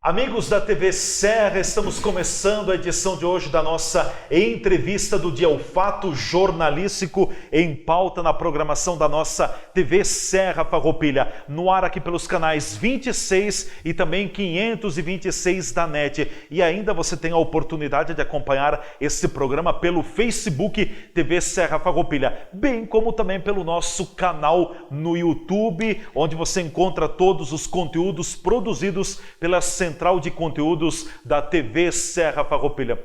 Amigos da TV Serra, estamos começando a edição de hoje da nossa entrevista do dia, o fato jornalístico em pauta na programação da nossa TV Serra Farroupilha, no ar aqui pelos canais 26 e também 526 da NET. E ainda você tem a oportunidade de acompanhar esse programa pelo Facebook TV Serra Farroupilha, bem como também pelo nosso canal no YouTube, onde você encontra todos os conteúdos produzidos pela Central de Conteúdos da TV Serra Farroupilha.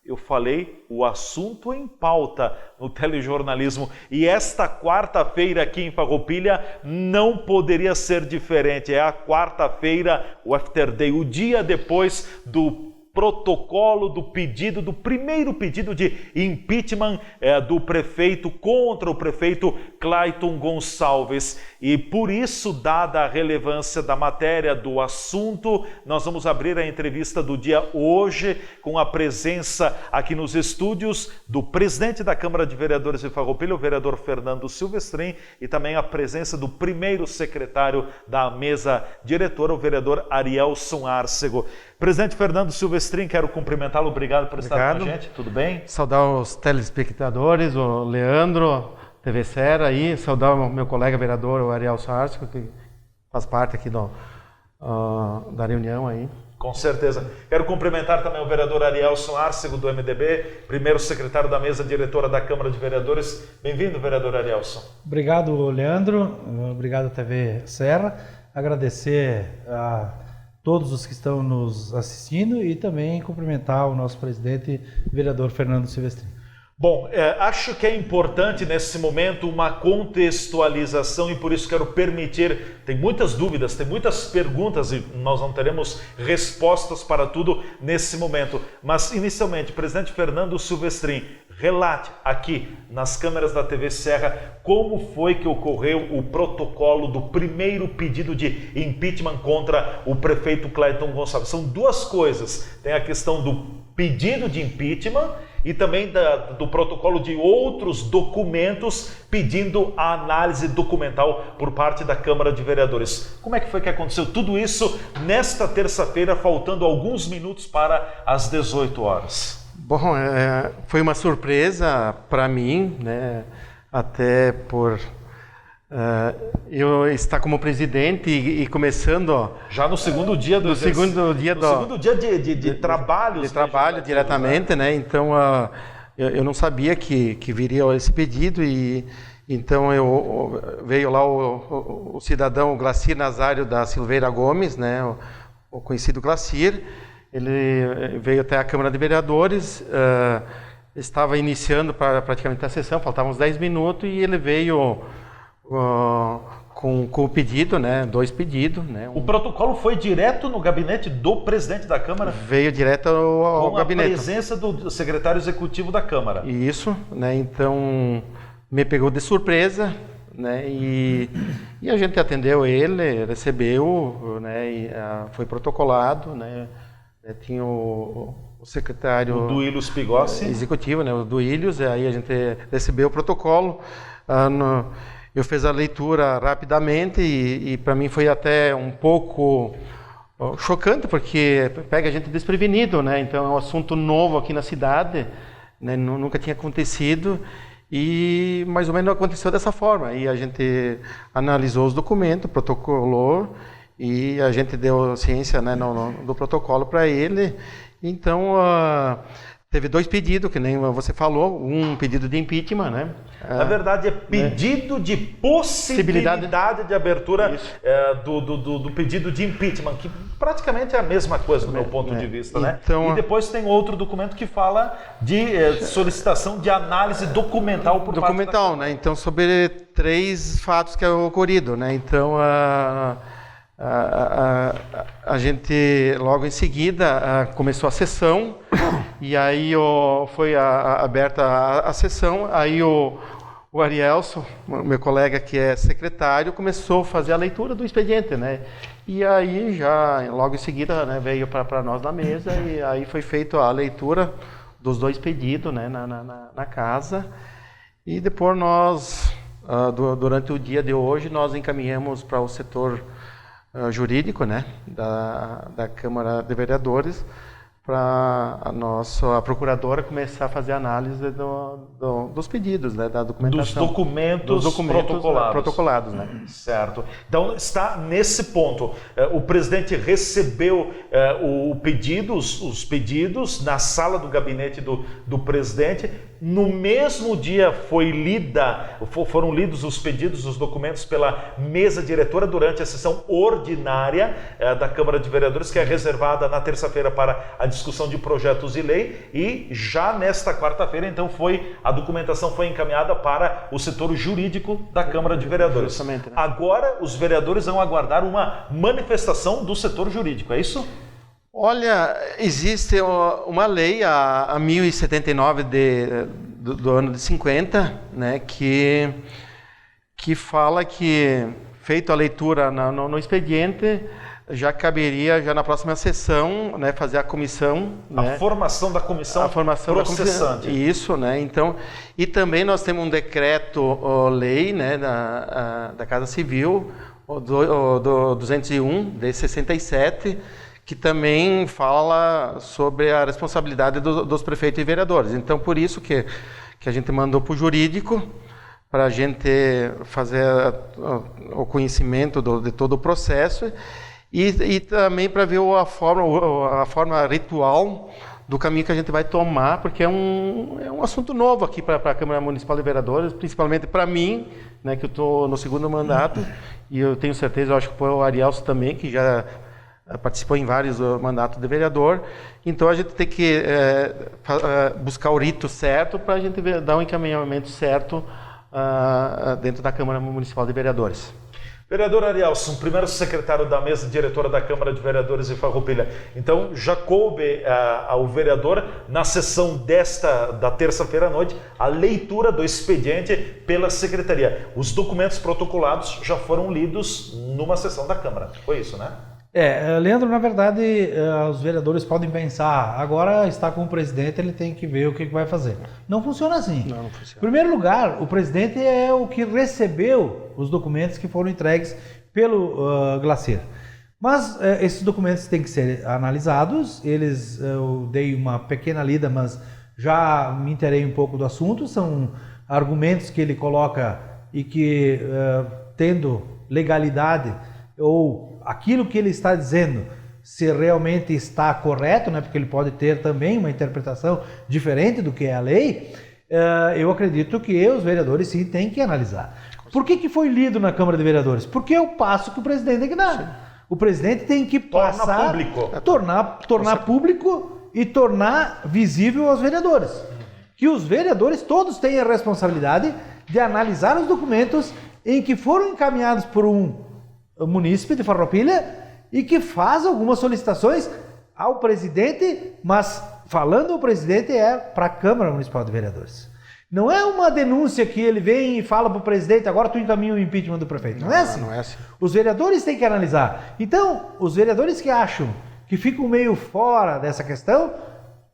Eu falei o assunto em pauta no telejornalismo e esta quarta-feira aqui em Farroupilha não poderia ser diferente. É a quarta-feira, o After Day, o dia depois do protocolo do pedido, do primeiro pedido de impeachment do prefeito contra o prefeito Clayton Gonçalves. E por isso, dada a relevância da matéria, do assunto, nós vamos abrir a entrevista do dia hoje com a presença aqui nos estúdios do presidente da Câmara de Vereadores de Farroupilha, o vereador Fernando Silvestrin, e também a presença do primeiro secretário da mesa diretora, o vereador Arielson Arcego. Presidente Fernando Silvestrin, quero cumprimentá-lo, obrigado por estar com a gente, tudo bem? Saudar os telespectadores, o Leandro, TV Serra aí, saudar o meu colega vereador, o Arielson Arcego, que faz parte aqui da reunião aí. Com certeza. Quero cumprimentar também o vereador Arielson Arcego, do MDB, primeiro secretário da mesa diretora da Câmara de Vereadores. Bem-vindo, vereador Arielson. Obrigado, Leandro. Obrigado, TV Serra. Agradecer a todos os que estão nos assistindo e também cumprimentar o nosso presidente, vereador Fernando Silvestrin. Bom, acho que é importante nesse momento uma contextualização e por isso quero permitir, tem muitas dúvidas, tem muitas perguntas e nós não teremos respostas para tudo nesse momento, mas inicialmente, presidente Fernando Silvestrin, relate aqui nas câmeras da TV Serra como foi que ocorreu o protocolo do primeiro pedido de impeachment contra o prefeito Clayton Gonçalves. São duas coisas, tem a questão do pedido de impeachment e também do protocolo de outros documentos pedindo a análise documental por parte da Câmara de Vereadores. Como é que foi que aconteceu tudo isso nesta terça-feira, faltando alguns minutos para as 18 horas? Bom, foi uma surpresa para mim, né? Até por eu estar como presidente e começando já no segundo dia do segundo dia de trabalho, de trabalho diretamente, né? Então eu não sabia que viria esse pedido e então veio lá o cidadão Glacir Nazário da Silveira Gomes, né? O conhecido Glacir. Ele veio até a Câmara de Vereadores, estava iniciando praticamente a sessão, faltavam uns 10 minutos e ele veio com o pedido, né, dois pedidos. Né, O protocolo foi direto no gabinete do presidente da Câmara? Veio direto ao gabinete. Com a presença do secretário executivo da Câmara. Isso, né, então me pegou de surpresa, né, e a gente atendeu ele, recebeu, né, e foi protocolado, né. Tinha o secretário... O Duílios Pigossi. Executivo, né, o Duílios, aí a gente recebeu o protocolo. Eu fiz a leitura rapidamente e para mim foi até um pouco chocante, porque pega a gente desprevenido, né? Então é um assunto novo aqui na cidade, né? Nunca tinha acontecido e mais ou menos aconteceu dessa forma. E a gente analisou os documentos, protocolou, e a gente deu ciência, né, do protocolo para ele. Então, teve dois pedidos, que nem você falou, um pedido de impeachment, né? Na verdade, é pedido de possibilidade de abertura do pedido de impeachment, que praticamente é a mesma coisa do meu ponto de vista, né? Então, e depois tem outro documento que fala de solicitação de análise documental por parte da... né? Então, sobre 3 fatos que ocorrido, né? Então, a gente logo em seguida começou a sessão e aí foi aberta a sessão, aí o Arielson, meu colega que é secretário, começou a fazer a leitura do expediente, né? E aí já logo em seguida, né, veio para nós na mesa e aí foi feita a leitura dos 2 pedidos, né, na casa e depois nós durante o dia de hoje nós encaminhamos para o setor jurídico, né, da Câmara de Vereadores, para a procuradora começar a fazer análise dos pedidos, né, da documentação. Dos documentos protocolados, né? Certo. Então, está nesse ponto. O presidente recebeu os pedidos na sala do gabinete do presidente. No mesmo dia foram lidos os pedidos, os documentos pela mesa diretora durante a sessão ordinária da Câmara de Vereadores, que é reservada na terça-feira para a discussão de projetos de lei, e já nesta quarta-feira, então, a documentação foi encaminhada para o setor jurídico da Câmara de Vereadores. Justamente, né? Agora, os vereadores vão aguardar uma manifestação do setor jurídico, é isso? Olha, existe uma lei, a 1079 do ano de 50, né, que fala que, feito a leitura no expediente, já caberia, já na próxima sessão, né, fazer a comissão. A formação da comissão processante. Isso, né? Então, e também nós temos um decreto-lei, né, da Casa Civil, do 201, de 67, que também fala sobre a responsabilidade dos prefeitos e vereadores. Então, por isso que a gente mandou para o jurídico, para a gente fazer o conhecimento de todo o processo, e também para ver a forma ritual do caminho que a gente vai tomar, porque é um assunto novo aqui para a Câmara Municipal de Vereadores, principalmente para mim, né, que eu estou no segundo mandato, e eu tenho certeza, eu acho que o Arielso também, que já participou em vários mandatos de vereador. Então a gente tem que buscar o rito certo para a gente dar um encaminhamento certo dentro da Câmara Municipal de Vereadores. Vereador Arielson, primeiro secretário da mesa diretora da Câmara de Vereadores de Farroupilha. Então, já coube ao vereador, na sessão da terça-feira à noite, a leitura do expediente pela secretaria. Os documentos protocolados já foram lidos numa sessão da Câmara. Foi isso, né? Leandro, na verdade, os vereadores podem pensar, agora está com o presidente, ele tem que ver o que vai fazer. Não funciona assim. Não funciona. Em primeiro lugar, o presidente é o que recebeu os documentos que foram entregues pelo Glacier. Mas esses documentos têm que ser analisados, eu dei uma pequena lida, mas já me inteirei um pouco do assunto, são argumentos que ele coloca e que, tendo legalidade, ou aquilo que ele está dizendo, se realmente está correto, né, porque ele pode ter também uma interpretação diferente do que é a lei, eu acredito que os vereadores sim têm que analisar. Por que foi lido na Câmara de Vereadores? Porque é o passo que o presidente tem que dar. Sim. O presidente tem que passar, tornar público e tornar visível aos vereadores. Que os vereadores todos têm a responsabilidade de analisar os documentos em que foram encaminhados por um munícipe de Farroupilha e que faz algumas solicitações ao presidente, mas falando o presidente para a Câmara Municipal de Vereadores. Não é uma denúncia que ele vem e fala para o presidente, agora tu encaminha o impeachment do prefeito. Não é assim. Não é assim. Os vereadores têm que analisar. Então, os vereadores que acham que ficam meio fora dessa questão,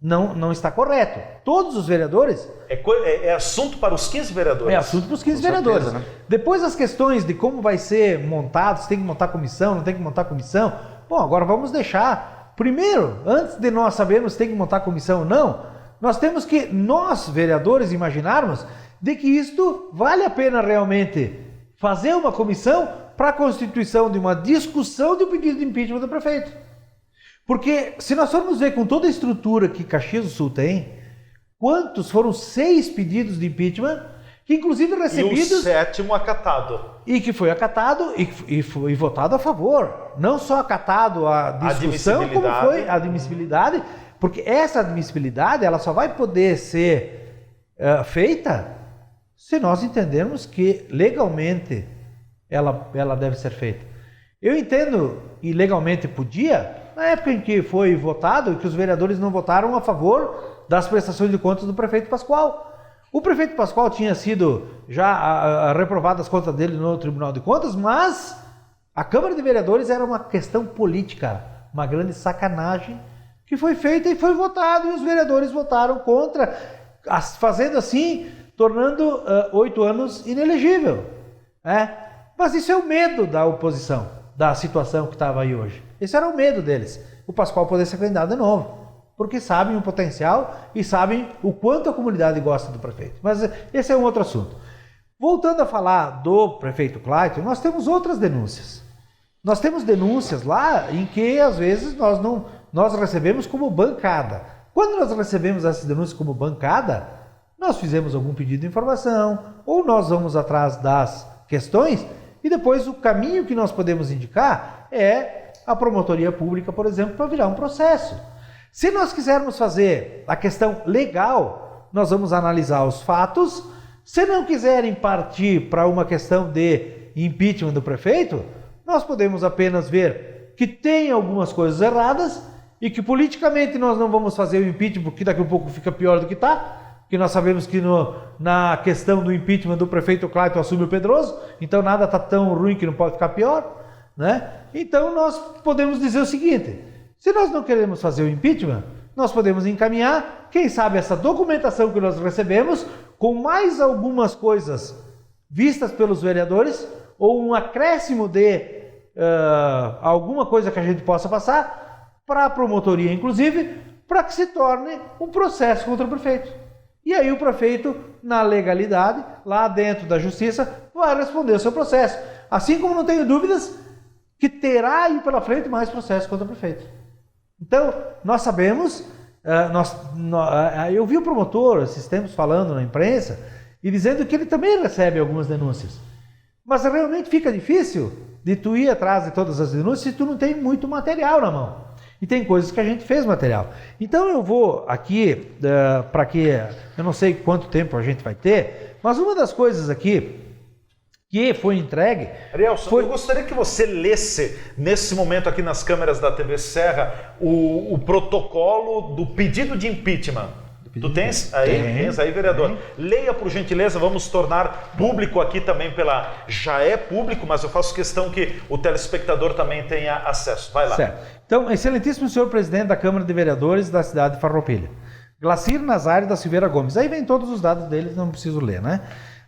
não está correto. Todos os vereadores... É assunto para os 15 vereadores. É assunto para os 15 vereadores. Certeza, né? Depois as questões de como vai ser montado, se tem que montar comissão, não tem que montar comissão. Bom, agora vamos deixar. Primeiro, antes de nós sabermos se tem que montar comissão ou não, nós temos que, nós vereadores, imaginarmos de que isto vale a pena realmente fazer uma comissão para a constituição de uma discussão de um pedido de impeachment do prefeito. Porque se nós formos ver com toda a estrutura que Caxias do Sul tem, quantos foram 6 pedidos de impeachment, que inclusive recebidos... E o 7º acatado. E que foi acatado e foi votado a favor. Não só acatado a discussão, como foi a admissibilidade, porque essa admissibilidade ela só vai poder ser feita se nós entendermos que legalmente ela deve ser feita. Eu entendo, e legalmente podia... Na época em que foi votado, que os vereadores não votaram a favor das prestações de contas do prefeito Pascoal. O prefeito Pascoal tinha sido já reprovado as contas dele no Tribunal de Contas, mas a Câmara de Vereadores era uma questão política, uma grande sacanagem que foi feita e foi votado, e os vereadores votaram contra, fazendo assim, tornando 8 anos inelegível. Mas isso é o medo da oposição. da situação que estava aí hoje. Esse era o medo deles, o Pascoal poder ser candidato de novo, porque sabem o potencial e sabem o quanto a comunidade gosta do prefeito. Mas esse é um outro assunto. Voltando a falar do prefeito Clayton, nós temos outras denúncias. Nós temos denúncias lá em que, às vezes, nós recebemos como bancada. Quando nós recebemos essas denúncias como bancada, nós fizemos algum pedido de informação, ou nós vamos atrás das questões, e depois o caminho que nós podemos indicar é a promotoria pública, por exemplo, para virar um processo. Se nós quisermos fazer a questão legal, nós vamos analisar os fatos. Se não quiserem partir para uma questão de impeachment do prefeito, nós podemos apenas ver que tem algumas coisas erradas e que politicamente nós não vamos fazer o impeachment, porque daqui a pouco fica pior do que está, porque nós sabemos que na questão do impeachment do prefeito Clayton assume o Pedroso, então nada está tão ruim que não pode ficar pior, né? Então nós podemos dizer o seguinte: se nós não queremos fazer o impeachment, nós podemos encaminhar, quem sabe, essa documentação que nós recebemos, com mais algumas coisas vistas pelos vereadores, ou um acréscimo de alguma coisa que a gente possa passar, para a promotoria, inclusive, para que se torne um processo contra o prefeito. E aí o prefeito, na legalidade, lá dentro da justiça, vai responder o seu processo. Assim como não tenho dúvidas que terá aí pela frente mais processo contra o prefeito. Então, nós sabemos, eu vi o promotor esses tempos falando na imprensa e dizendo que ele também recebe algumas denúncias. Mas realmente fica difícil de tu ir atrás de todas as denúncias se tu não tem muito material na mão. E tem coisas que a gente fez material. Então eu vou aqui, para que, eu não sei quanto tempo a gente vai ter, mas uma das coisas aqui que foi entregue... Arielson, eu gostaria que você lesse, nesse momento aqui nas câmeras da TV Serra, o protocolo do pedido de impeachment. Tu tens aí? Tens aí, vereador? Leia, por gentileza, vamos tornar público aqui também já é público, mas eu faço questão que o telespectador também tenha acesso. Vai lá. Certo. Então, excelentíssimo senhor presidente da Câmara de Vereadores da cidade de Farroupilha, Glacir Nazário da Silveira Gomes. Aí vem todos os dados deles, não preciso ler, né?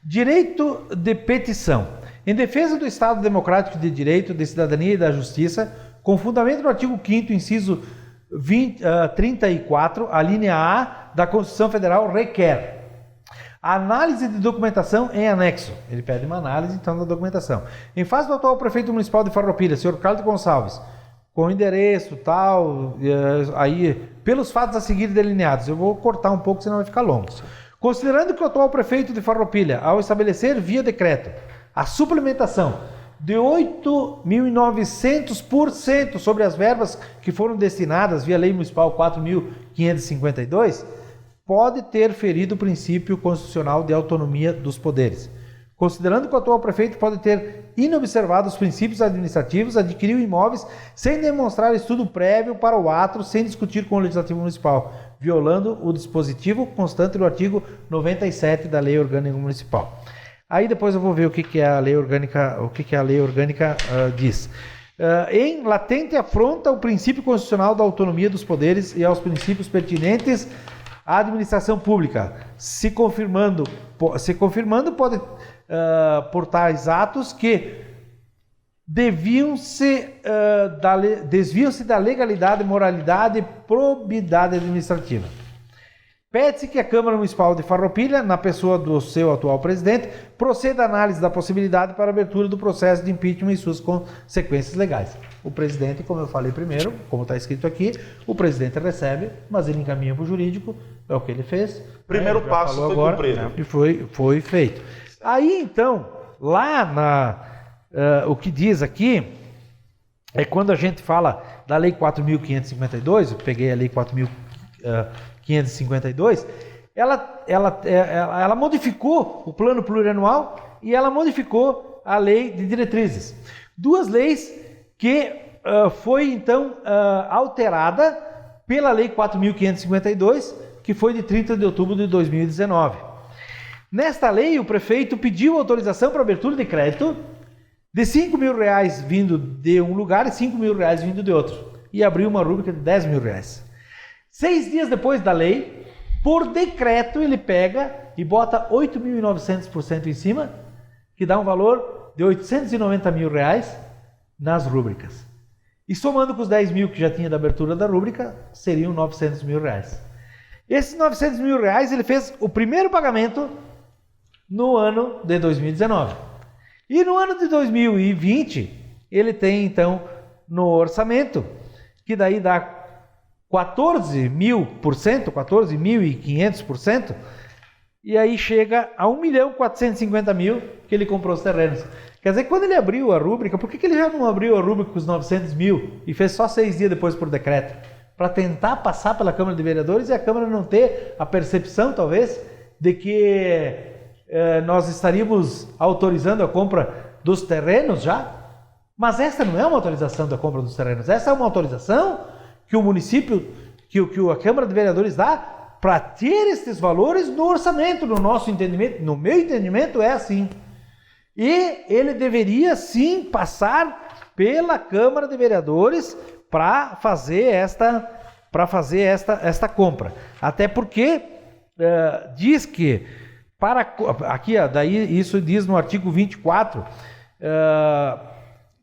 Direito de petição. Em defesa do Estado Democrático de Direito, de Cidadania e da Justiça, com fundamento no artigo 5º, inciso 34, a linha A da Constituição Federal requer a análise de documentação em anexo. Ele pede uma análise, então, da documentação. Em face do atual prefeito municipal de Farroupilha, senhor Carlos Gonçalves, com endereço, tal, aí, pelos fatos a seguir delineados. Eu vou cortar um pouco, senão vai ficar longo. Considerando que o atual prefeito de Farroupilha, ao estabelecer via decreto a suplementação de 8.900% sobre as verbas que foram destinadas via Lei Municipal 4.552, pode ter ferido o princípio constitucional de autonomia dos poderes. Considerando que o atual prefeito pode ter inobservado os princípios administrativos, adquiriu imóveis sem demonstrar estudo prévio para o ato, sem discutir com o Legislativo Municipal, violando o dispositivo constante do artigo 97 da Lei Orgânica Municipal. Aí depois eu vou ver o que a Lei Orgânica, diz. Em latente afronta ao princípio constitucional da autonomia dos poderes e aos princípios pertinentes à administração pública, se confirmando pode por tais atos que desviam-se da legalidade, moralidade e probidade administrativa. Pede-se que a Câmara Municipal de Farroupilha, na pessoa do seu atual presidente, proceda à análise da possibilidade para a abertura do processo de impeachment e suas consequências legais. O presidente, como eu falei primeiro, como está escrito aqui, o presidente recebe, mas ele encaminha para o jurídico, é o que ele fez. Primeiro passo foi agora, cumprido. E foi feito. Aí, então, lá o que diz aqui é quando a gente fala da Lei 4.552, eu peguei a Lei 4.552, ela modificou o plano plurianual e ela modificou a lei de diretrizes. Duas leis que foi, então, alterada pela Lei 4.552, que foi de 30 de outubro de 2019. Nesta lei, o prefeito pediu autorização para abertura de crédito de R$5.000 vindo de um lugar e R$5.000 vindo de outro. E abriu uma rúbrica de R$10.000. 6 dias depois da lei, por decreto, ele pega e bota 8.900% em cima, que dá um valor de R$890.000, nas rúbricas. E somando com os 10 mil que já tinha da abertura da rúbrica, seriam 900 mil reais. Esses 900 mil reais ele fez o primeiro pagamento no ano de 2019. E no ano de 2020, ele tem então no orçamento, que daí dá 14.000%, 14.500%, e aí chega a 1.450.000 que ele comprou os terrenos. Quer dizer, quando ele abriu a rúbrica, por que ele já não abriu a rúbrica com os 900 mil e fez só 6 dias depois por decreto? Para tentar passar pela Câmara de Vereadores e a Câmara não ter a percepção, talvez, de que nós estaríamos autorizando a compra dos terrenos já. Mas essa não é uma autorização da compra dos terrenos, essa é uma autorização que o município, que a Câmara de Vereadores dá para ter esses valores no orçamento, no nosso entendimento, no meu entendimento é assim. E ele deveria sim passar pela Câmara de Vereadores para fazer esta compra. Até porque diz que aqui, daí isso diz no artigo 24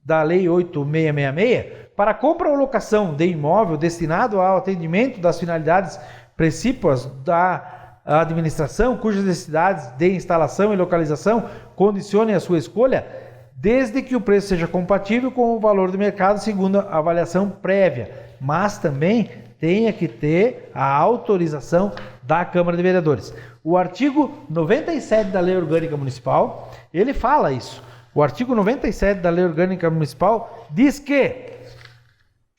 da Lei 8666, para compra ou locação de imóvel destinado ao atendimento das finalidades precípuas da administração, cujas necessidades de instalação e localização condicionem a sua escolha, desde que o preço seja compatível com o valor do mercado segundo a avaliação prévia, mas também tenha que ter a autorização da Câmara de Vereadores. O artigo 97 da Lei Orgânica Municipal, ele fala isso. O artigo 97 da Lei Orgânica Municipal diz que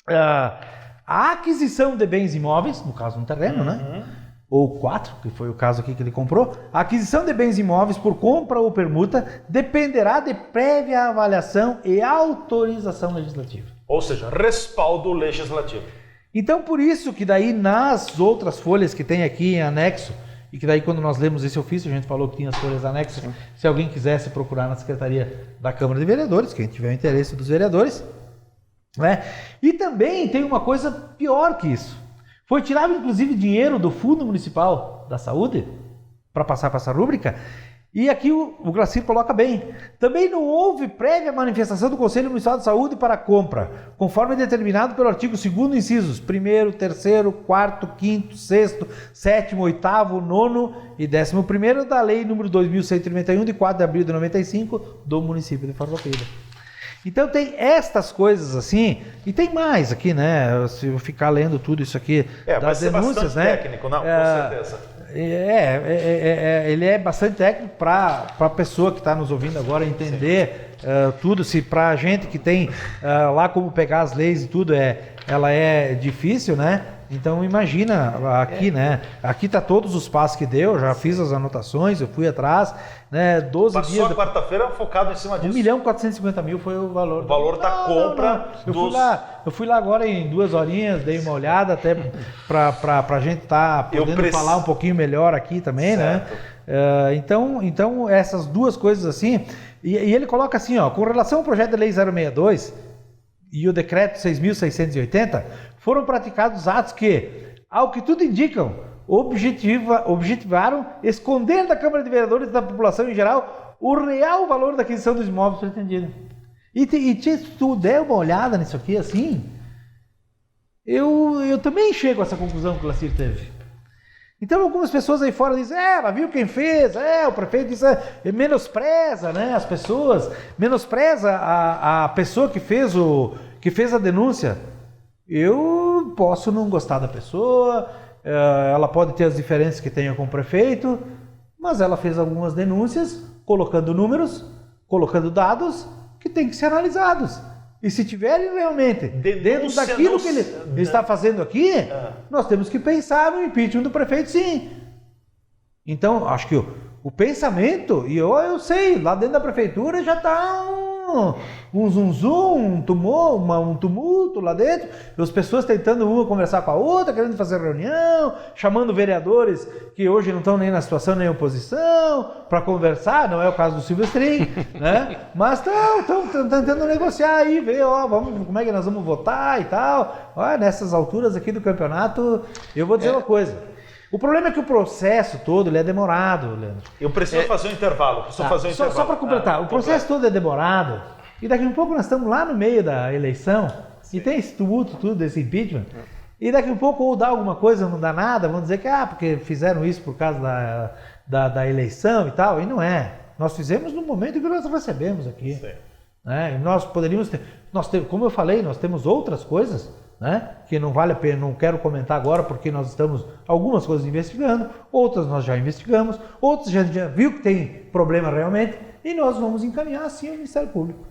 a aquisição de bens imóveis, no caso um terreno, né? Ou 4, que foi o caso aqui que ele comprou, a aquisição de bens imóveis por compra ou permuta dependerá de prévia avaliação e autorização legislativa. Ou seja, respaldo legislativo. Então, por isso que daí nas outras folhas que tem aqui em anexo, e que daí quando nós lemos esse ofício, a gente falou que tinha as folhas anexas, se alguém quisesse procurar na Secretaria da Câmara de Vereadores, quem tiver o interesse dos vereadores, né? E também tem uma coisa pior que isso. Foi tirado inclusive dinheiro do Fundo Municipal da Saúde para passar para essa rúbrica, e aqui o Glacir coloca bem. Também não houve prévia manifestação do Conselho Municipal de Saúde para a compra, conforme determinado pelo artigo 2º, incisos 1º, 3º, 4º, 5º, 6º, 7º, 8º, 9º e 11º da Lei nº 2.131, de 4 de abril de 95, do município de Farroupilha. Então tem estas coisas assim, e tem mais aqui, né? Se eu ficar lendo tudo isso aqui das denúncias, né? Técnico, não, com certeza. Ele é bastante técnico para a pessoa que está nos ouvindo agora entender tudo. Se para a gente que tem lá como pegar as leis e tudo, ela é difícil, né? Então imagina aqui, né? Aqui tá todos os passos que deu, já fiz as anotações, eu fui atrás, né? 12 Passou dias. A quarta-feira focado em cima disso. 1.450.000 foi o valor. O valor da compra. Eu fui lá agora em 2 horinhas, dei uma olhada até para a gente estar podendo falar um pouquinho melhor aqui também, certo, né? Então essas duas coisas assim, e ele coloca assim, ó, com relação ao projeto de lei 062 e o decreto 6.680, foram praticados atos que, ao que tudo indicam, objetivaram esconder da Câmara de Vereadores e da população em geral o real valor da aquisição dos imóveis pretendidos. E se tu der uma olhada nisso aqui assim, eu também chego a essa conclusão que o Glacir teve. Então algumas pessoas aí fora dizem, mas viu quem fez, o prefeito disse, menospreza, né, as pessoas, menospreza a pessoa que fez a denúncia. Eu posso não gostar da pessoa, ela pode ter as diferenças que tenha com o prefeito, mas ela fez algumas denúncias, colocando números, colocando dados que têm que ser analisados. E se tiverem realmente dentro daquilo que ele está fazendo aqui, nós temos que pensar no impeachment do prefeito, sim. Então, acho que o pensamento, e eu sei, lá dentro da prefeitura já está um zum, um tumulto lá dentro, as pessoas tentando uma conversar com a outra, querendo fazer reunião, chamando vereadores que hoje não estão nem na situação nem oposição, para conversar, não é o caso do Silvestrin, né? Mas estão tentando negociar aí, ver, como é que nós vamos votar e tal. Nessas alturas aqui do campeonato, eu vou dizer uma coisa. O problema é que o processo todo ele é demorado, Leandro. Eu preciso fazer um intervalo. Só para completar, o processo todo é demorado E daqui a pouco nós estamos lá no meio da eleição, e tem esse tumulto tudo desse impeachment, e daqui a pouco ou dá alguma coisa, não dá nada, vão dizer que porque fizeram isso por causa da eleição e tal, e não é. Nós fizemos no momento em que nós recebemos aqui. Né? E nós poderíamos ter, como eu falei, nós temos outras coisas, né, que não vale a pena, não quero comentar agora, porque nós estamos algumas coisas investigando, outras nós já investigamos, outras já viu que tem problema realmente, e nós vamos encaminhar assim ao Ministério Público.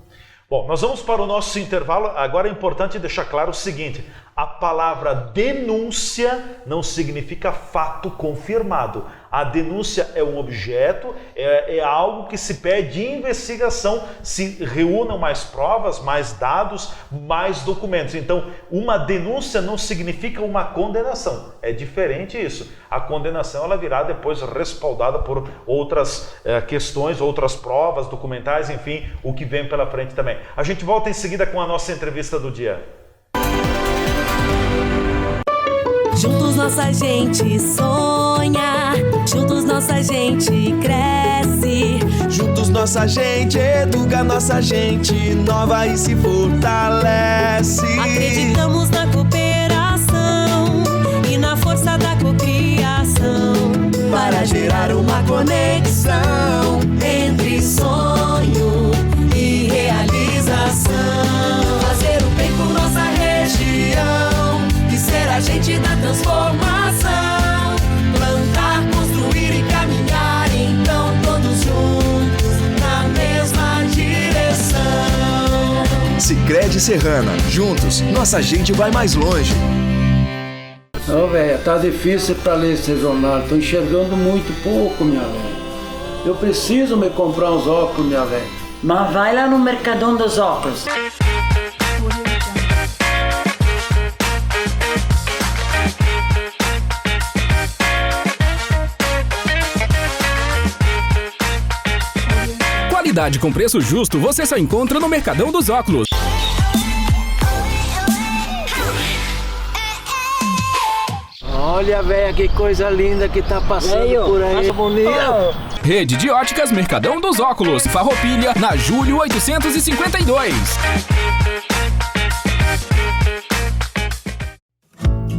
Bom, nós vamos para o nosso intervalo. Agora é importante deixar claro o seguinte: a palavra denúncia não significa fato confirmado. A denúncia é um objeto, é algo que se pede investigação, se reúnam mais provas, mais dados, mais documentos. Então, uma denúncia não significa uma condenação. É diferente isso. A condenação ela virá depois respaldada por outras questões, outras provas, documentais, enfim, o que vem pela frente também. A gente volta em seguida com a nossa entrevista do dia. Juntos nossa gente sonha, juntos nossa gente cresce. Juntos nossa gente educa, nossa gente nova e se fortalece. Acreditamos na cooperação e na força da cocriação, para gerar uma conexão entre sonho e realização. Fazer o bem por nossa região, ser agente da transformação, plantar, construir e caminhar, então todos juntos na mesma direção. Sicredi Serrana, juntos nossa gente vai mais longe. Não, velho, tá difícil para ler esse jornal, tô enxergando muito pouco, minha velha. Eu preciso me comprar uns óculos, minha velha. Mas vai lá no Mercadão dos Óculos. Qualidade com preço justo você só encontra no Mercadão dos Óculos. Olha, velho, que coisa linda que tá passando por aí. Bonita. Rede de óticas Mercadão dos Óculos. Farroupilha, na Júlio 852.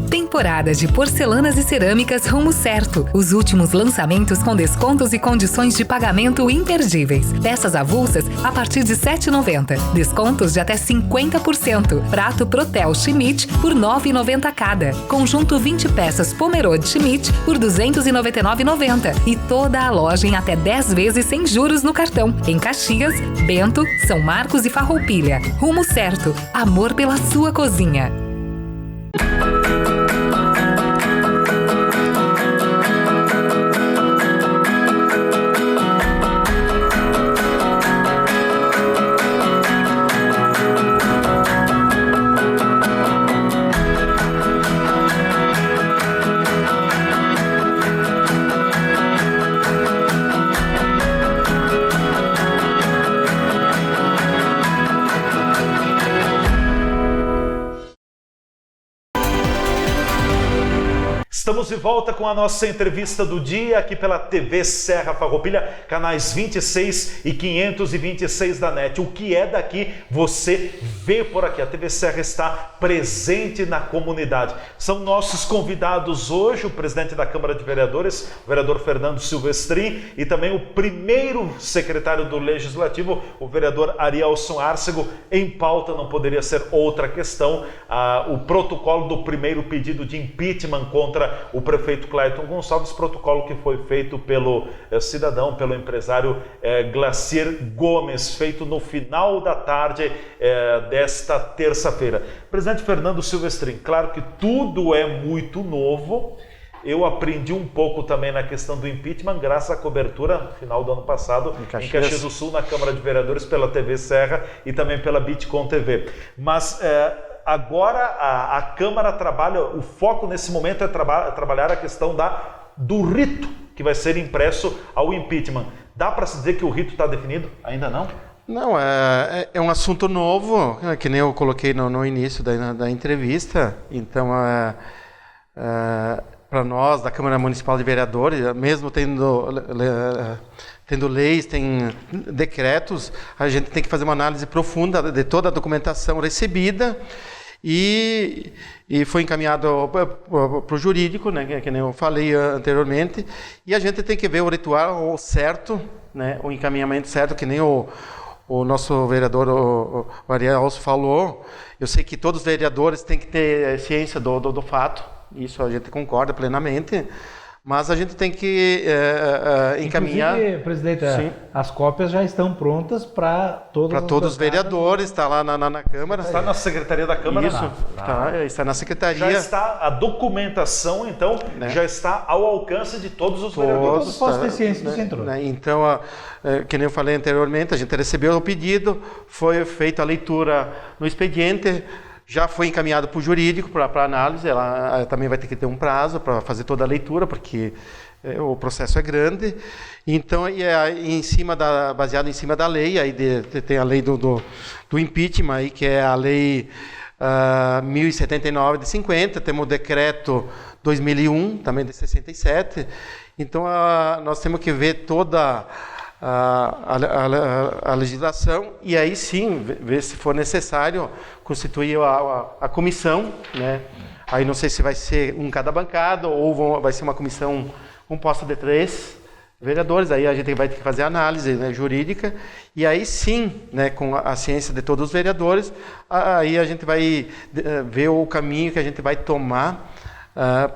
Temporada de porcelanas e cerâmicas Rumo Certo. Os últimos lançamentos com descontos e condições de pagamento imperdíveis. Peças avulsas a partir de R$ 7,90. Descontos de até 50%. Prato Protel Schmidt por R$ 9,90 cada. Conjunto 20 peças Pomerode Schmidt por R$ 299,90. E toda a loja em até 10 vezes sem juros no cartão. Em Caxias, Bento, São Marcos e Farroupilha. Rumo Certo. Amor pela sua cozinha. Estamos de volta com a nossa entrevista do dia aqui pela TV Serra Farroupilha, canais 26 e 526 da NET. O que é daqui, você vê por aqui. A TV Serra está presente na comunidade. São nossos convidados hoje o presidente da Câmara de Vereadores, o vereador Fernando Silvestrin, e também o primeiro secretário do Legislativo, o vereador Arielson Arcego. Em pauta não poderia ser outra questão, o protocolo do primeiro pedido de impeachment contra o prefeito Clayton Gonçalves, protocolo que foi feito pelo cidadão, pelo empresário Glacier Gomes, feito no final da tarde desta terça-feira. Presidente Fernando Silvestrin, claro que tudo é muito novo. Eu aprendi um pouco também na questão do impeachment, graças à cobertura no final do ano passado em Caxias do Sul, na Câmara de Vereadores, pela TV Serra e também pela Bitcom TV. Mas agora a Câmara trabalha, o foco nesse momento é trabalhar a questão do rito que vai ser impresso ao impeachment. Dá para se dizer que o rito está definido? Ainda não? Não, é um assunto novo, que nem eu coloquei no início da entrevista. Então, para nós, da Câmara Municipal de Vereadores, mesmo tendo tendo leis, tem decretos, a gente tem que fazer uma análise profunda de toda a documentação recebida e foi encaminhado para o jurídico, né, que nem eu falei anteriormente, e a gente tem que ver o ritual certo, né, o encaminhamento certo, que nem o nosso vereador, o Ariel falou. Eu sei que todos os vereadores têm que ter ciência do fato, isso a gente concorda plenamente, mas a gente tem que encaminhar. Inclusive, presidente, as cópias já estão prontas para todos os vereadores, está lá na Câmara. Está na Secretaria da Câmara? Isso, está na Secretaria. Já está a documentação, então, já está ao alcance de todos os vereadores. Todos podem ter ciência do centro. Então, que nem eu falei anteriormente, a gente recebeu o pedido, foi feita a leitura no expediente, já foi encaminhado para o jurídico para análise. Ela também vai ter que ter um prazo para fazer toda a leitura, porque o processo é grande. Então, baseado em cima da lei, aí tem a lei do impeachment, aí, que é a lei 1079 de 50, temos o decreto 2001, também de 67. Então, nós temos que ver toda a legislação e aí sim ver se for necessário constituir a comissão, né? Aí não sei se vai ser cada bancada ou vai ser uma comissão composta de 3 vereadores. Aí a gente vai ter que fazer a análise, né, jurídica, e aí sim, né, com a ciência de todos os vereadores, aí a gente vai ver o caminho que a gente vai tomar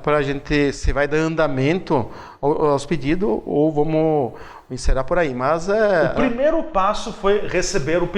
para a gente, se vai dar andamento aos pedidos ou vamos encerrar por aí. Mas o primeiro passo foi receber os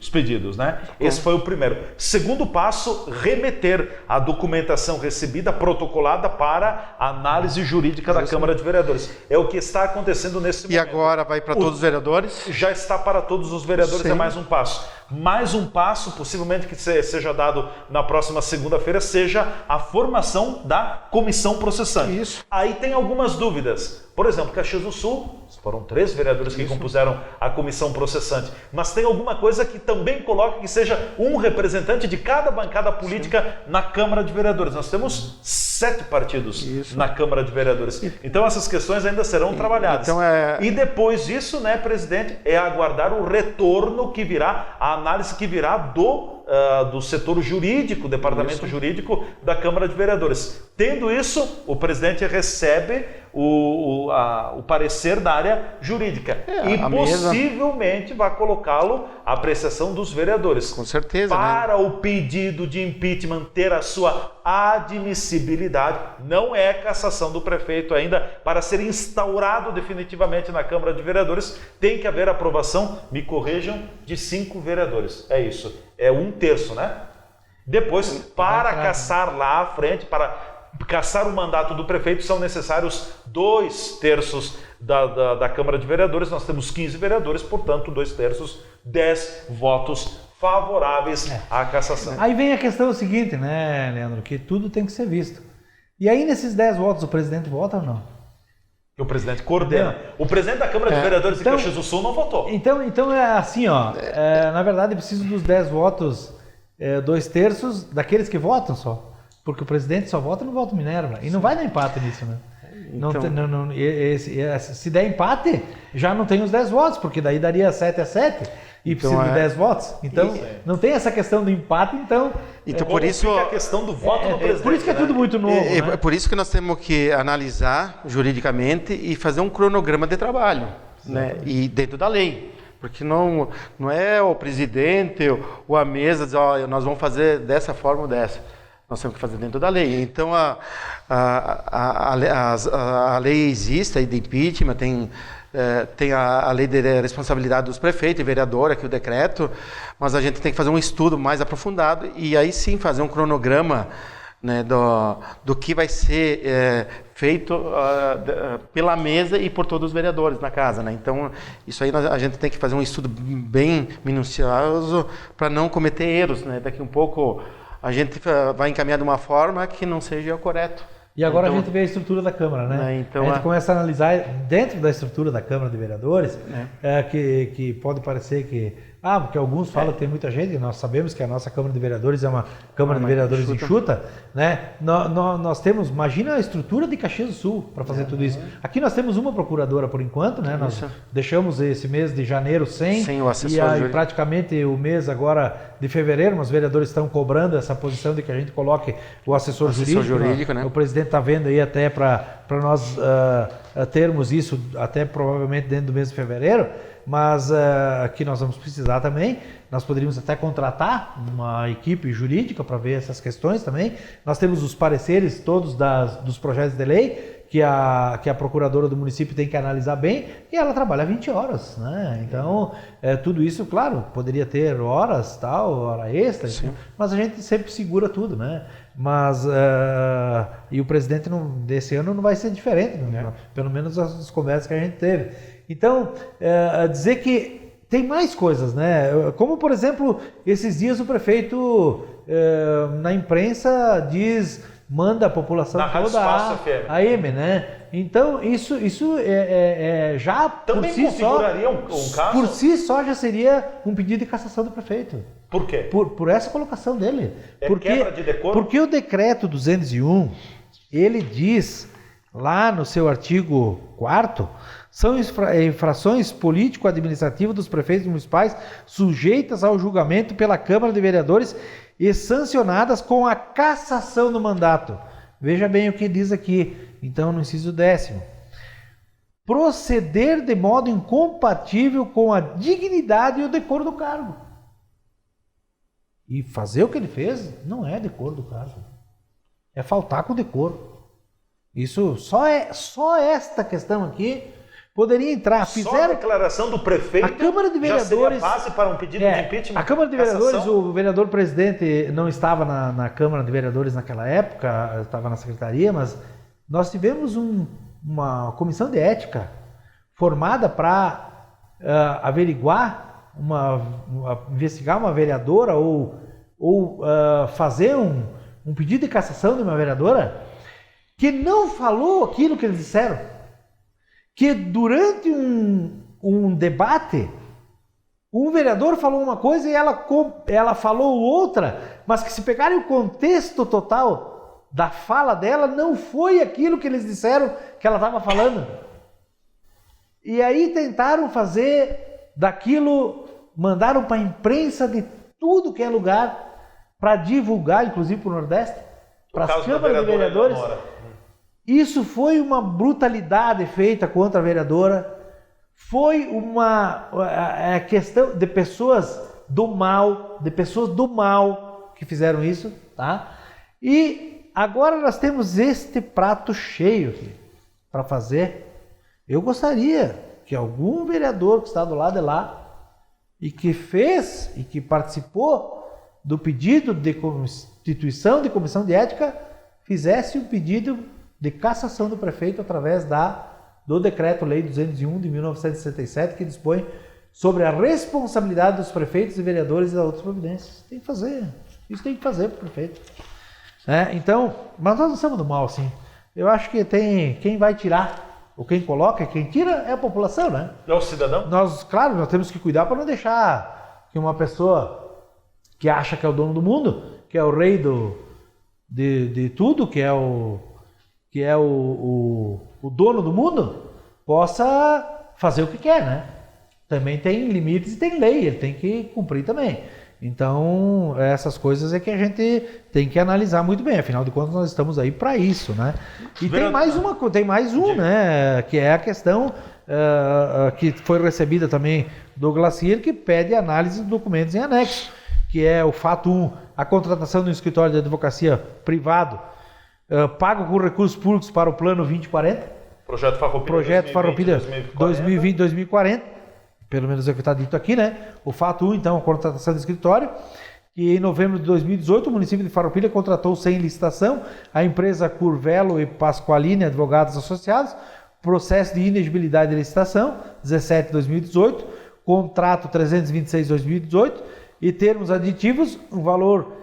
pedidos, né? Esse foi o primeiro. Segundo passo, remeter a documentação recebida, protocolada, para a análise jurídica da Câmara de Vereadores. É o que está acontecendo nesse momento. E agora vai para todos os vereadores? Já está para todos os vereadores. Sim. É mais um passo. Mais um passo, possivelmente que seja dado na próxima segunda-feira, seja a formação da comissão processante. Isso. Aí tem algumas dúvidas. Por exemplo, Caxias do Sul, foram 3 vereadores que compuseram a comissão processante, mas tem alguma coisa que também coloca que seja um representante de cada bancada política na Câmara de Vereadores. Nós temos 7 partidos na Câmara de Vereadores. Então essas questões ainda serão trabalhadas. Então, E depois disso, né, presidente, é aguardar o retorno que virá, a análise que virá do setor jurídico, departamento jurídico da Câmara de Vereadores. Tendo isso, o presidente recebe o parecer da área jurídica e possivelmente vai colocá-lo à apreciação dos vereadores. Com certeza. Para o pedido de impeachment ter a sua admissibilidade, não é cassação do prefeito ainda, para ser instaurado definitivamente na Câmara de Vereadores, tem que haver aprovação, me corrijam, de 5 vereadores. É isso. É 1/3, né? Depois, para cassar lá à frente, para cassar o mandato do prefeito, são necessários 2/3 da Câmara de Vereadores. Nós temos 15 vereadores, portanto, 2/3, 10 votos favoráveis à cassação. Aí vem a questão seguinte, né, Leandro, que tudo tem que ser visto. E aí, nesses 10 votos, o presidente vota ou não? O presidente coordena. O presidente da Câmara de Vereadores de Caxias do Sul não votou. Então é assim, ó. Na verdade, preciso dos 10 votos, 2/3 daqueles que votam só. Porque o presidente só vota no voto Minerva. E não vai dar empate nisso, né? Então, se der empate, já não tem os 10 votos, porque daí daria 7-7 e precisa de 10 votos. Então, não tem essa questão do empate, então por isso fica a questão do voto no presidente. Por isso que é tudo muito novo. É por isso que nós temos que analisar juridicamente e fazer um cronograma de trabalho, né? E dentro da lei. Porque não é o presidente ou a mesa dizer, nós vamos fazer dessa forma ou dessa. Nós temos que fazer dentro da lei. Então, a lei existe aí de impeachment, tem a lei de responsabilidade dos prefeitos e vereador, aqui o decreto, mas a gente tem que fazer um estudo mais aprofundado e aí sim fazer um cronograma, né, do que vai ser feito pela mesa e por todos os vereadores na casa, né? Então, isso aí a gente tem que fazer um estudo bem minucioso para não cometer erros, né? Daqui um pouco a gente vai encaminhar de uma forma que não seja o correto. E agora a gente vê a estrutura da Câmara, né? Então, a gente começa a analisar dentro da estrutura da Câmara de Vereadores, que pode parecer que porque alguns falam que tem muita gente, nós sabemos que a nossa Câmara de Vereadores é uma Câmara de Vereadores enxuta, né? Nós temos, imagina a estrutura de Caxias do Sul para fazer tudo isso. Aqui nós temos uma procuradora por enquanto, né? Nós deixamos esse mês de janeiro sem o assessor e praticamente o mês agora de fevereiro, os vereadores estão cobrando essa posição de que a gente coloque o assessor jurídico, né? O presidente está vendo aí até para nós termos isso até provavelmente dentro do mês de fevereiro, mas aqui nós vamos precisar também. Nós poderíamos até contratar uma equipe jurídica para ver essas questões também. Nós temos os pareceres todos dos projetos de lei que a procuradora do município tem que analisar bem, e ela trabalha 20 horas, né? Então, tudo isso, claro, poderia ter horas, hora extra, mas a gente sempre segura tudo, né? Mas, e o presidente desse ano não vai ser diferente, né? Pelo menos as conversas que a gente teve. Então, dizer que tem mais coisas, né? Como, por exemplo, esses dias o prefeito na imprensa manda a população toda a AM, né? Então, isso já também por si configuraria só, um caso? Por si só já seria um pedido de cassação do prefeito. Por quê? Por essa colocação dele. Quebra de decoro? Porque o decreto 201, ele diz lá no seu artigo 4º, são infrações político-administrativas dos prefeitos municipais sujeitas ao julgamento pela Câmara de Vereadores e sancionadas com a cassação do mandato. Veja bem o que diz aqui, então, no inciso 10º. Proceder de modo incompatível com a dignidade e o decoro do cargo. E fazer o que ele fez não é decoro do cargo. É faltar com decoro. Isso, só esta questão aqui poderia entrar. Só a declaração do prefeito a Câmara de Vereadores, já seria base para um pedido de impeachment? A Câmara de Vereadores, o vereador presidente não estava na Câmara de Vereadores naquela época, estava na secretaria, mas nós tivemos uma comissão de ética formada para averiguar, investigar uma vereadora ou fazer um pedido de cassação de uma vereadora que não falou aquilo que eles disseram. Que durante um debate, um vereador falou uma coisa e ela falou outra, mas que se pegarem o contexto total da fala dela, não foi aquilo que eles disseram que ela estava falando. E aí tentaram fazer daquilo, mandaram para a imprensa de tudo que é lugar, para divulgar, inclusive para o Nordeste, para as câmaras de vereadores. Isso foi uma brutalidade feita contra a vereadora, foi uma questão de pessoas do mal que fizeram isso, tá? E agora nós temos este prato cheio aqui para fazer. Eu gostaria que algum vereador que está do lado de lá e que fez e que participou do pedido de constituição de comissão de ética fizesse um pedido de cassação do prefeito através do Decreto-Lei 201 de 1967, que dispõe sobre a responsabilidade dos prefeitos e vereadores e das outras providências. Tem que fazer. Isso tem que fazer para o prefeito. Então, mas nós não somos do mal, assim. Eu acho que tem quem vai tirar, ou quem coloca, quem tira é a população, né? É o cidadão? Nós temos que cuidar para não deixar que uma pessoa que acha que é o dono do mundo, que é o rei de tudo, que é o dono do mundo, possa fazer o que quer, né? Também tem limites e tem lei, ele tem que cumprir também. Então, essas coisas é que a gente tem que analisar muito bem, afinal de contas nós estamos aí para isso, né? E tem mais um, né? Que é a questão que foi recebida também do Glacier, que pede análise dos documentos em anexo, que é o fato 1, a contratação de um escritório de advocacia privado, pago com recursos públicos para o Plano 2040. Projeto Farroupilha 2020-2040. Pelo menos é o que está dito aqui, né? O fato 1, então, a contratação do escritório. E em novembro de 2018, o município de Farroupilha contratou sem licitação a empresa Curvelo e Pasqualini Advogados Associados, processo de inexigibilidade de licitação, 17/2018, contrato 326/2018 e termos aditivos, um valor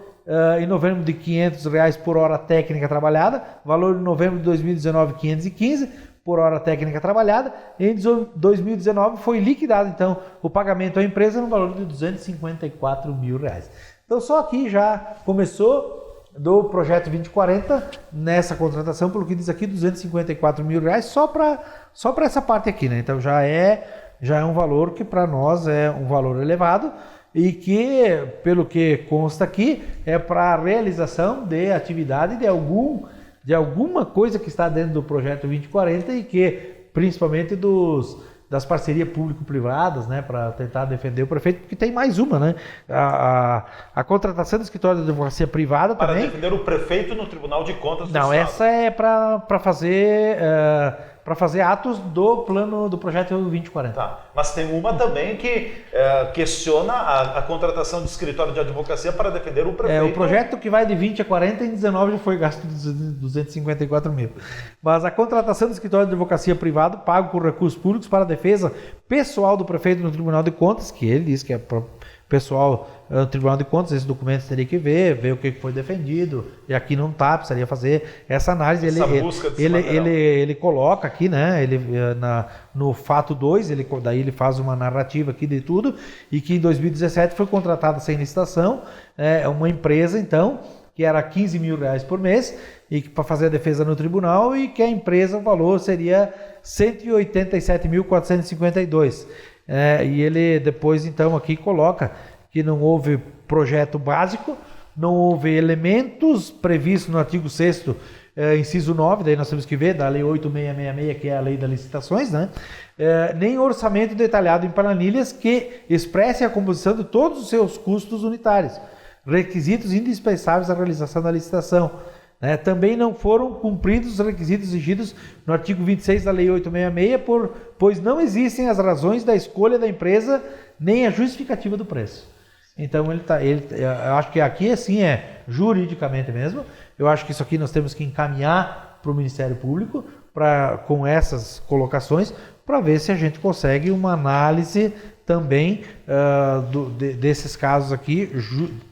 em novembro de R$500 por hora técnica trabalhada, valor em novembro de 2019 515, por hora técnica trabalhada. Em 2019 foi liquidado, então, o pagamento à empresa no valor de R$254 mil. Então, só aqui já começou do projeto 2040, nessa contratação, pelo que diz aqui, R$254 mil só para essa parte aqui, né? Então, já é um valor que para nós é um valor elevado e que, pelo que consta aqui, é para a realização de atividade de alguma coisa que está dentro do projeto 2040 e que, principalmente das parcerias público-privadas, né, para tentar defender o prefeito, porque tem mais uma, né? A contratação do escritório de advocacia privada para também. Para defender o prefeito no Tribunal de Contas do Não, Estado. essa é para fazer atos do plano do projeto 2040. Tá. Mas tem uma também que questiona a contratação do escritório de advocacia para defender o prefeito. O projeto que vai de 20 a 40, em 19 já foi gasto 254 mil. Mas a contratação do escritório de advocacia privado, pago por recursos públicos para a defesa pessoal do prefeito no Tribunal de Contas, que ele diz que é pessoal no Tribunal de Contas, esses documentos teria que ver o que foi defendido, e aqui não está, precisaria fazer essa análise. Ele coloca aqui, né, no fato 2, daí ele faz uma narrativa aqui de tudo, e que em 2017 foi contratada sem licitação, uma empresa, então, que era R$15 mil por mês, e para fazer a defesa no tribunal, e que a empresa, o valor seria R$187.452. E ele depois, então, aqui coloca que não houve projeto básico, não houve elementos previstos no artigo 6º, inciso 9, daí nós temos que ver, da Lei 8666, que é a Lei das Licitações, né? Nem orçamento detalhado em planilhas que expresse a composição de todos os seus custos unitários, requisitos indispensáveis à realização da licitação. Também não foram cumpridos os requisitos exigidos no artigo 26 da Lei 866, pois não existem as razões da escolha da empresa nem a justificativa do preço. Então, eu acho que aqui assim é juridicamente mesmo. Eu acho que isso aqui nós temos que encaminhar para o Ministério Público com essas colocações para ver se a gente consegue uma análise também desses casos aqui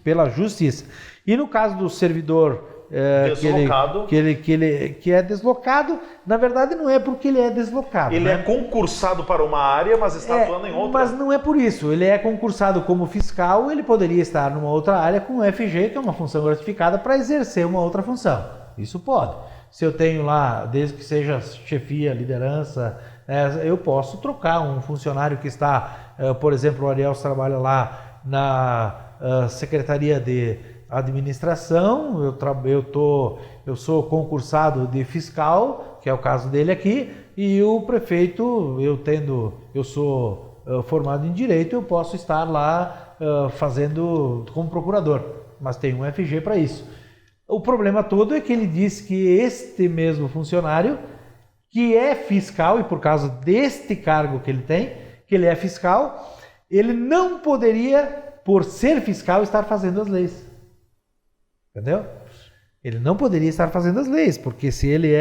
pela Justiça. E no caso do servidor deslocado. Que é deslocado, na verdade não é porque ele é deslocado. Ele é concursado para uma área, mas está atuando em outra. Mas não é por isso. Ele é concursado como fiscal, ele poderia estar numa outra área com FG, que é uma função gratificada, para exercer uma outra função. Isso pode. Se eu tenho lá, desde que seja chefia, liderança, eu posso trocar um funcionário que está, por exemplo, o Ariel trabalha lá na Secretaria de Administração, eu sou concursado de fiscal, que é o caso dele aqui, e o prefeito, eu sou formado em Direito, eu posso estar lá fazendo como procurador, mas tem um FG para isso. O problema todo é que ele diz que este mesmo funcionário, que é fiscal, e por causa deste cargo que ele tem, que ele é fiscal, ele não poderia, por ser fiscal, estar fazendo as leis. Entendeu? Ele não poderia estar fazendo as leis, porque se ele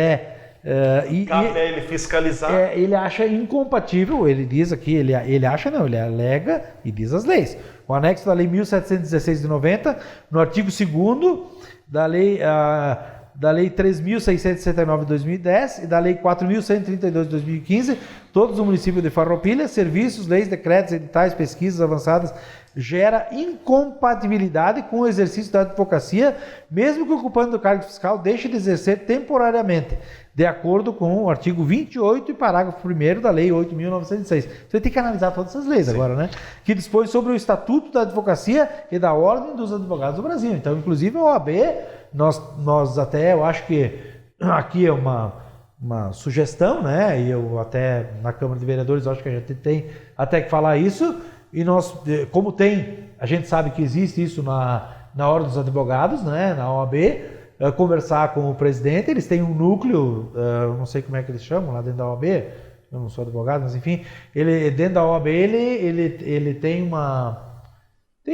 cabe a ele fiscalizar. Ele acha incompatível, ele diz aqui, ele alega e diz as leis. O anexo da Lei 1716 de 90, no artigo 2º da Lei 3.669 de 2010 e da Lei 4.132 de 2015, todos os municípios de Farroupilha, serviços, leis, decretos, editais, pesquisas avançadas, gera incompatibilidade com o exercício da advocacia, mesmo que o ocupante do cargo fiscal deixe de exercer temporariamente, de acordo com o artigo 28 e parágrafo 1º da Lei 8.906. Você tem que analisar todas essas leis. Sim. Agora, né? Que dispõe sobre o Estatuto da Advocacia e da Ordem dos Advogados do Brasil. Então, inclusive, a OAB, nós até, eu acho que aqui é uma sugestão, né? E eu até, na Câmara de Vereadores, acho que a gente tem até que falar isso. E nós, como a gente sabe que existe isso na Ordem dos Advogados, né? Na OAB, conversar com o presidente, eles têm um núcleo, eu não sei como é que eles chamam lá dentro da OAB, eu não sou advogado, mas enfim, dentro da OAB ele tem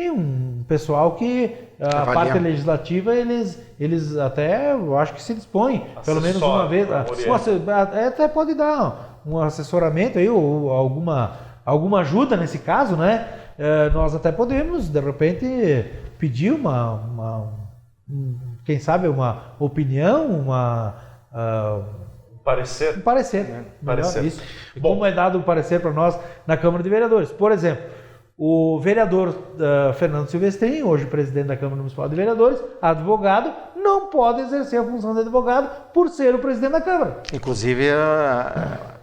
um pessoal que a parte legislativa eles até, eu acho que se dispõem, pelo menos uma vez, até pode dar um assessoramento aí, ou alguma ajuda nesse caso, né? Nós até podemos, de repente, pedir quem sabe uma opinião, parecer. Um parecer, né? Parecer. Isso. E como é dado o parecer para nós na Câmara de Vereadores. Por exemplo, o vereador Fernando Silvestrin, hoje presidente da Câmara Municipal de Vereadores, advogado, não pode exercer a função de advogado por ser o presidente da Câmara. Inclusive,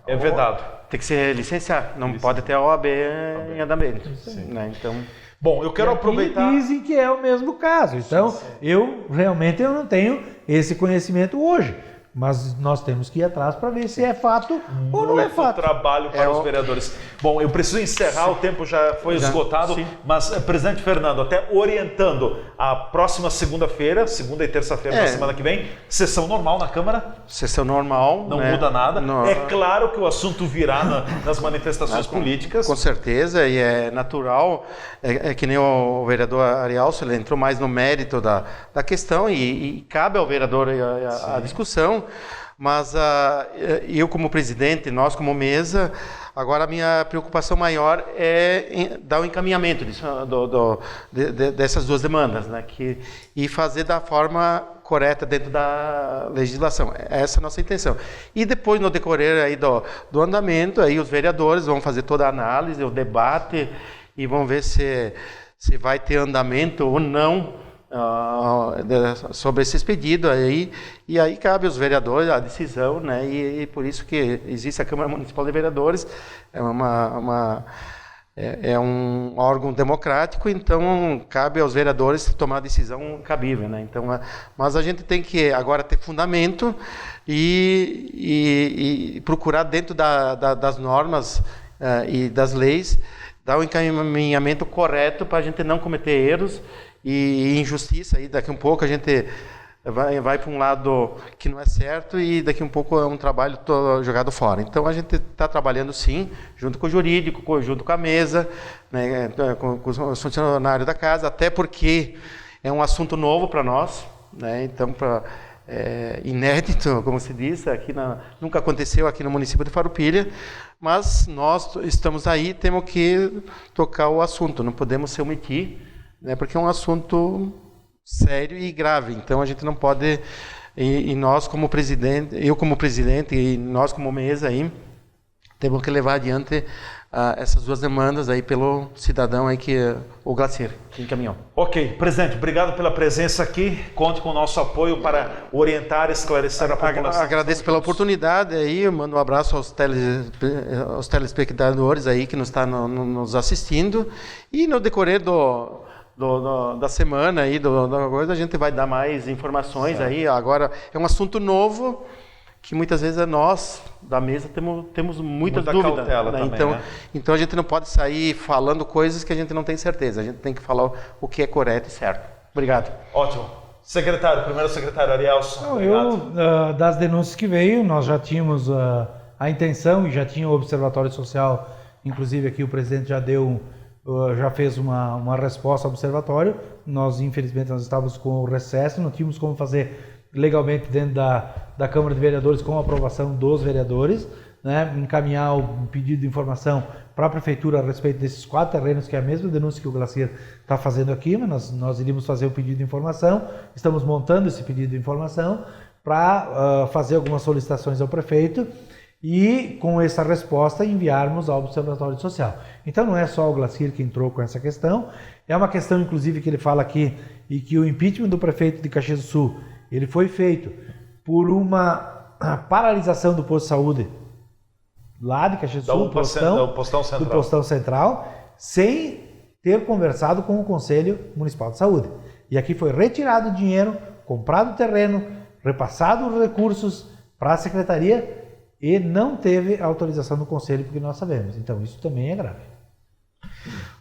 é vedado. Tem que se licenciar, não pode ter a OAB em andamento. Né? Então... Bom, eu quero aproveitar... Dizem que é o mesmo caso, então eu realmente não tenho esse conhecimento hoje. Mas nós temos que ir atrás para ver se é fato ou não é fato. Trabalho para os vereadores. Bom, eu preciso encerrar, o tempo já foi esgotado, mas, presidente Fernando, até orientando a próxima segunda-feira, segunda e terça-feira da semana que vem, sessão normal na Câmara? Sessão normal. Não muda nada. É claro que o assunto virá nas manifestações políticas. Com certeza, e é natural, é que nem o vereador Arialso, ele entrou mais no mérito da questão e cabe ao vereador a discussão. Mas eu como presidente, nós como mesa, agora a minha preocupação maior é dar o encaminhamento dessas duas demandas, né? E fazer da forma correta dentro da legislação. Essa é a nossa intenção. E depois, no decorrer aí do andamento, aí os vereadores vão fazer toda a análise, o debate, e vão ver se vai ter andamento ou não sobre esses pedidos aí, e aí cabe aos vereadores a decisão, né? E por isso que existe a Câmara Municipal de Vereadores, é um órgão democrático, então cabe aos vereadores tomar a decisão cabível, né? Então, mas a gente tem que agora ter fundamento e procurar dentro das normas e das leis dar o encaminhamento correto para a gente não cometer erros e injustiça. Aí daqui um pouco a gente vai para um lado que não é certo e daqui um pouco é um trabalho jogado fora. Então a gente está trabalhando sim, junto com o jurídico, junto com a mesa, né, com os funcionários da casa, até porque é um assunto novo para nós, né, então inédito, como se diz, nunca aconteceu aqui no município de Farroupilha, mas nós estamos aí, temos que tocar o assunto, não podemos se omitir, né, porque é um assunto sério e grave, então a gente não pode, e nós como presidente, eu como presidente e nós como mesa aí, temos que levar adiante essas duas demandas aí pelo cidadão aí o Glacier, que encaminhou. Ok, presidente, obrigado pela presença aqui, conte com o nosso apoio para orientar e esclarecer a população. Agradeço pela oportunidade aí, mando um abraço aos telespectadores aí que nos estão nos assistindo, e no decorrer da semana aí, da coisa, a gente vai dar mais informações aí. Agora é um assunto novo que muitas vezes nós da mesa temos muita dúvida, né? Também, então, né? Então a gente não pode sair falando coisas que a gente não tem certeza. A gente tem que falar o que é correto e certo. Obrigado. Ótimo. Secretário, primeiro secretário Arialson. Das denúncias que veio, nós já tínhamos a intenção e já tinha o Observatório Social, inclusive aqui o presidente já fez uma resposta ao observatório. Nós, infelizmente, estávamos com o recesso, não tínhamos como fazer legalmente dentro da Câmara de Vereadores com a aprovação dos vereadores, né, encaminhar o pedido de informação para a Prefeitura a respeito desses 4 terrenos, que é a mesma denúncia que o Glacier está fazendo aqui, mas nós iríamos fazer o pedido de informação, estamos montando esse pedido de informação para fazer algumas solicitações ao prefeito e com essa resposta enviarmos ao Observatório Social. Então não é só o Glacier que entrou com essa questão, é uma questão inclusive que ele fala aqui, e que o impeachment do prefeito de Caxias do Sul, ele foi feito por uma paralisação do posto de saúde lá de Caxias do Sul, do postão central, sem ter conversado com o Conselho Municipal de Saúde. E aqui foi retirado o dinheiro, comprado o terreno, repassado os recursos para a Secretaria e não teve autorização do Conselho, porque nós sabemos. Então isso também é grave.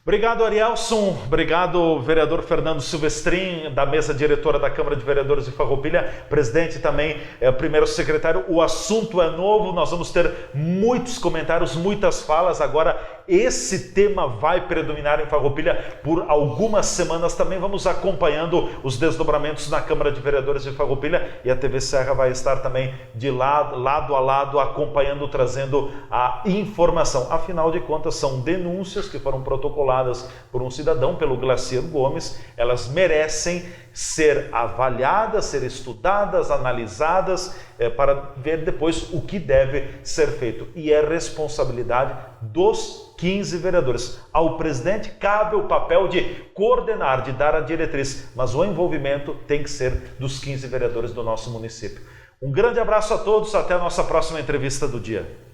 Obrigado, Arialson. Obrigado, vereador Fernando Silvestrin, da mesa diretora da Câmara de Vereadores de Farroupilha, presidente também, primeiro secretário. O assunto é novo, nós vamos ter muitos comentários, muitas falas. Agora, esse tema vai predominar em Farroupilha por algumas semanas. Também vamos acompanhando os desdobramentos na Câmara de Vereadores de Farroupilha, e a TV Serra vai estar também de lado a lado, acompanhando, trazendo a informação. Afinal de contas, são denúncias que foram protocoladas levadas por um cidadão, pelo Glacier Gomes, elas merecem ser avaliadas, ser estudadas, analisadas, para ver depois o que deve ser feito. E é responsabilidade dos 15 vereadores. Ao presidente cabe o papel de coordenar, de dar a diretriz, mas o envolvimento tem que ser dos 15 vereadores do nosso município. Um grande abraço a todos, até a nossa próxima entrevista do dia.